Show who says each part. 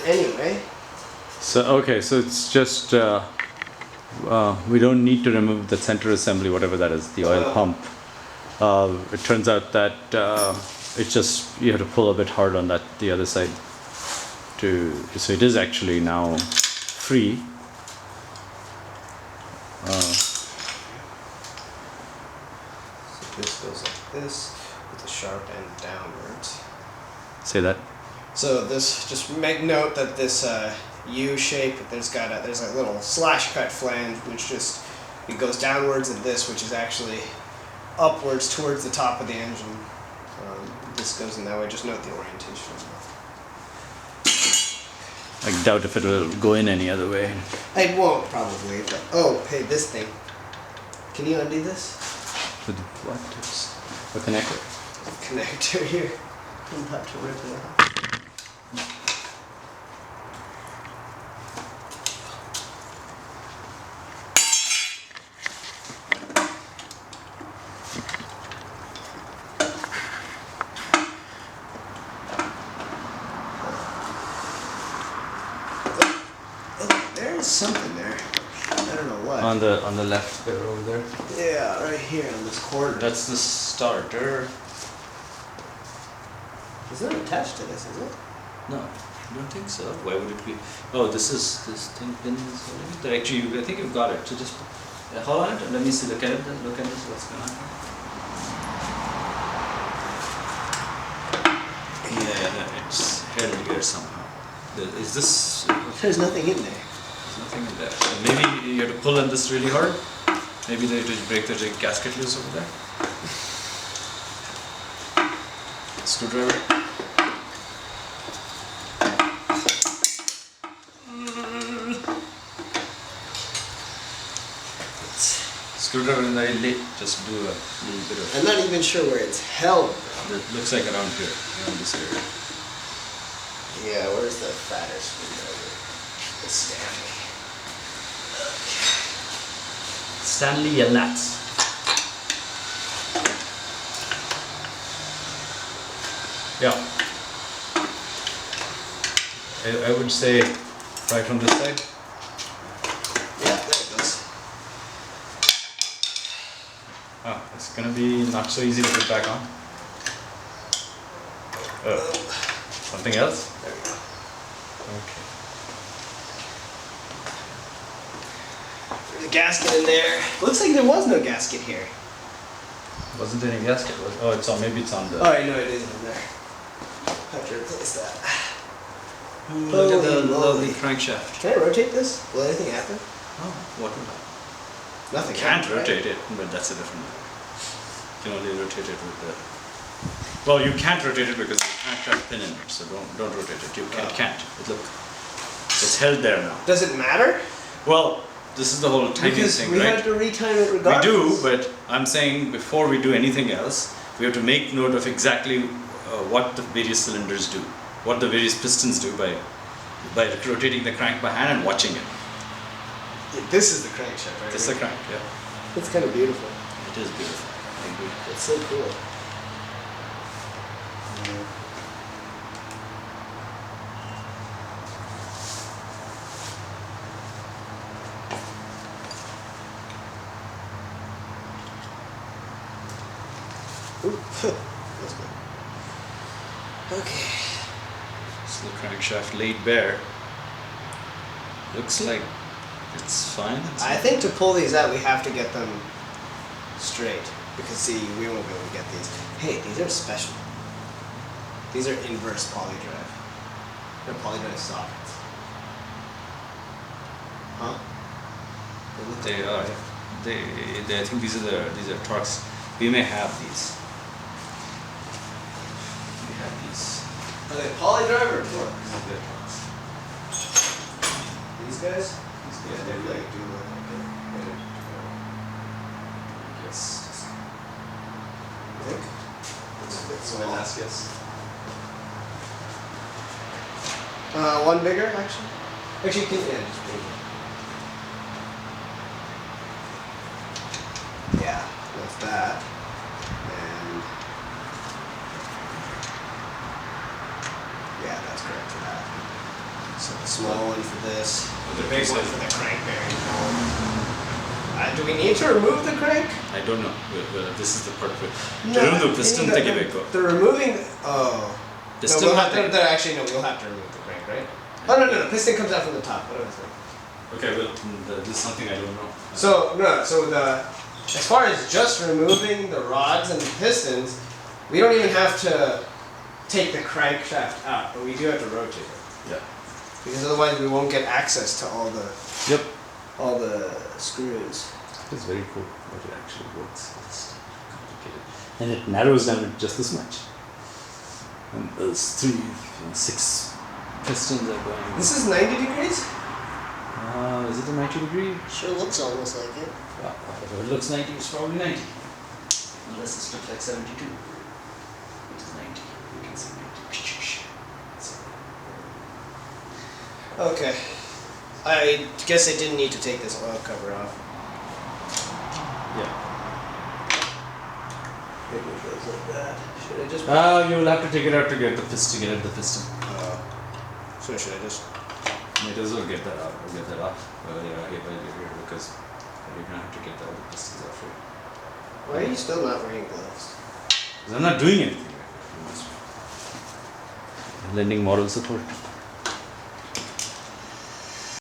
Speaker 1: it anyway.
Speaker 2: So so it's just we don't need to remove the center assembly, whatever that is, the oil pump. It turns out that it's just you have to pull a bit hard on that the other side so it is actually now free.
Speaker 1: So this goes like this with a sharp end downwards.
Speaker 2: Say that.
Speaker 1: So this, just make note that this U shape, there's a little slash cut flange which just it goes downwards, and this which is actually upwards towards the top of the engine. This goes in that way. Just note the orientation.
Speaker 2: I doubt if it will go in any other way.
Speaker 1: It won't probably. But, oh, hey, this thing. Can you undo this?
Speaker 2: With what? A connector?
Speaker 1: Connector here. I'm about to rip it off. Something there. I don't know what.
Speaker 2: On the left there, over there.
Speaker 1: Yeah, right here on this corner.
Speaker 2: That's the starter.
Speaker 1: It's not attached to this, is it?
Speaker 2: No, I don't think so. Why would it be? Oh, this thing pin is holding it. Actually, I think you've got it. So just hold on it and let me see. Look at it. Look at this. What's going on? Yeah, it's held here somehow. Is this?
Speaker 1: There's nothing in there.
Speaker 2: Nothing in there. So maybe you have to pull on this really hard. Maybe they have to break the gasket loose over there. Screwdriver. Screwdriver in the lid. Just do a little bit of.
Speaker 1: I'm not even sure where it's held.
Speaker 2: It looks like around here, around this area.
Speaker 1: Yeah, where's the fatter screwdriver? The Stanley.
Speaker 2: Stanley and nuts. Yeah. I would say right from this side.
Speaker 1: Yeah, there it goes.
Speaker 2: Oh, it's gonna be not so easy to put back on. Something else?
Speaker 1: There we go.
Speaker 2: Okay.
Speaker 1: There's a gasket in there. Looks like there was no gasket here.
Speaker 2: Wasn't any gasket? Oh, it's on. Maybe it's on the.
Speaker 1: Oh, I know it is in there. Have to replace that.
Speaker 2: Look at the
Speaker 1: Holy
Speaker 2: lovely
Speaker 1: moly.
Speaker 2: crankshaft.
Speaker 1: Can I rotate this? Will anything happen?
Speaker 2: Oh, what?
Speaker 1: Nothing.
Speaker 2: Can't
Speaker 1: happens, right?
Speaker 2: rotate it, but that's a different. You can only rotate it with the. Well, you can't rotate it because the crankshaft pin in it, so don't rotate it. You can't. Look, it's held there now.
Speaker 1: Does it matter?
Speaker 2: Well, this is the whole timing
Speaker 1: Because
Speaker 2: thing,
Speaker 1: we
Speaker 2: right?
Speaker 1: have to retime it
Speaker 2: We
Speaker 1: regardless.
Speaker 2: do, but I'm saying before we do anything else, we have to make note of exactly what the various cylinders do, what the various pistons do by rotating the crank by hand and watching it.
Speaker 1: Yeah, this is the crankshaft, right?
Speaker 2: This is the crank, yeah.
Speaker 1: It's kind of beautiful.
Speaker 2: It is beautiful. I agree.
Speaker 1: It's so cool. Ooh, that's good. Okay.
Speaker 2: So the crankshaft laid bare. Looks like it's fine.
Speaker 1: I think to pull these out, we have to get them straight. Because see, we won't be able to get these. Hey, these are special. These are inverse polydrive. They're polydrive sockets. Huh?
Speaker 2: They are. I think these are Torx. We may have these. We have these.
Speaker 1: Are they polydrive or Torx?
Speaker 2: They're Torx.
Speaker 1: These guys?
Speaker 2: Yeah,
Speaker 1: They like do look like it.
Speaker 2: Yes.
Speaker 1: You think?
Speaker 2: That's my last guess.
Speaker 1: One bigger, actually. Actually, you can just bigger. Yeah, that's that. And yeah, that's correct for that. So the small one for this,
Speaker 2: The
Speaker 1: the big one for the crank bearing. Do we need to remove the crank?
Speaker 2: I don't know. This is the part where
Speaker 1: No,
Speaker 2: remove the
Speaker 1: we
Speaker 2: piston
Speaker 1: need
Speaker 2: ತೆಗಿಬೇಕು.
Speaker 1: the removing. Oh.
Speaker 2: Piston
Speaker 1: No, we'll have
Speaker 2: ತೆಗಿ-
Speaker 1: to, actually, no, we'll have to remove the crank, right? Oh, no, piston comes out from the top. What was it?
Speaker 2: Okay, well, this is something I don't know.
Speaker 1: So, no, as far as just removing the rods and the pistons, we don't even have to take the crankshaft out, but we do have to rotate it.
Speaker 2: Yeah.
Speaker 1: Because otherwise we won't get access to
Speaker 2: Yep.
Speaker 1: all the screws.
Speaker 2: It's very cool, but it actually works. It's complicated. And it narrows down just this much. And those 6 pistons are going.
Speaker 1: This is 90 degrees?
Speaker 2: Is it a 90 degree?
Speaker 3: Sure looks almost like it.
Speaker 2: If it looks 90, it's probably 90. Unless this looks like 72. Which is 90. You can see 90.
Speaker 1: Okay. I guess I didn't need to take this oil cover off.
Speaker 2: Yeah.
Speaker 1: Maybe it goes like that. Should I just...
Speaker 2: You will have to take it out to get the piston.
Speaker 1: So should I just...
Speaker 2: Might as well get that out. Get that off. While you're here because you're gonna have to get all the pistons off here.
Speaker 1: Why are you still not wearing gloves?
Speaker 2: Because I'm not doing anything. I'm just lending moral support.